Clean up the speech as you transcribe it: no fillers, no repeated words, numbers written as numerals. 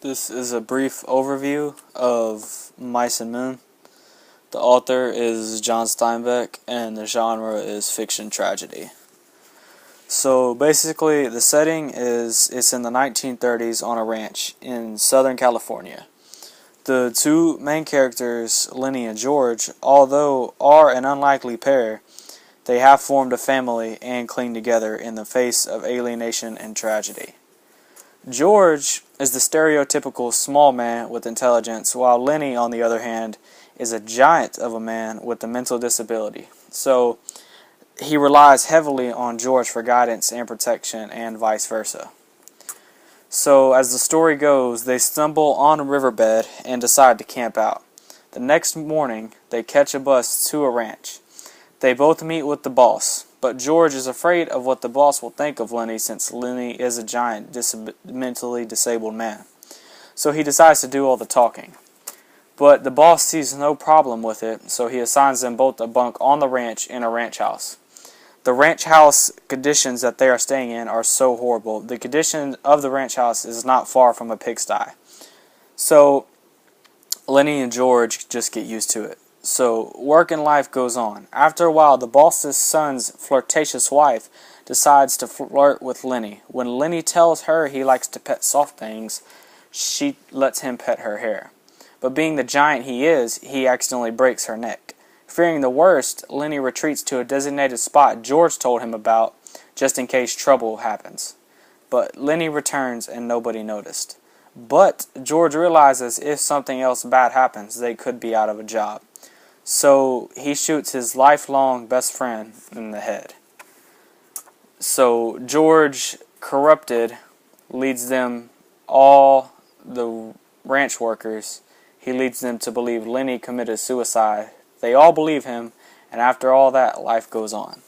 This is a brief overview of Mice and Men. The author is John Steinbeck, and the genre is fiction tragedy. So basically, the setting is it's in the 1930s on a ranch in Southern California. The two main characters, Lenny and George, although are an unlikely pair, they have formed a family and cling together in the face of alienation and tragedy. George is the stereotypical small man with intelligence, while Lenny, on the other hand, is a giant of a man with a mental disability. So he relies heavily on George for guidance and protection, and vice versa. So as the story goes, they stumble on a riverbed and decide to camp out. The next morning, they catch a bus to a ranch. They both meet with the boss, but George is afraid of what the boss will think of Lenny, since Lenny is a giant, mentally disabled man. So he decides to do all the talking. But the boss sees no problem with it, so he assigns them both a bunk on the ranch in a ranch house. The ranch house conditions that they are staying in are so horrible. The condition of the ranch house is not far from a pigsty. So Lenny and George just get used to it. So work and life goes on. After a while, the boss's son's flirtatious wife decides to flirt with Lenny. When Lenny tells her he likes to pet soft things, she lets him pet her hair. But being the giant he is, he accidentally breaks her neck. Fearing the worst, Lenny retreats to a designated spot George told him about, just in case trouble happens. But Lenny returns and nobody noticed. But George realizes if something else bad happens, they could be out of a job. So he shoots his lifelong best friend in the head. So George, corrupted, leads them, all the ranch workers, he leads them to believe Lenny committed suicide. They all believe him, and after all that, life goes on.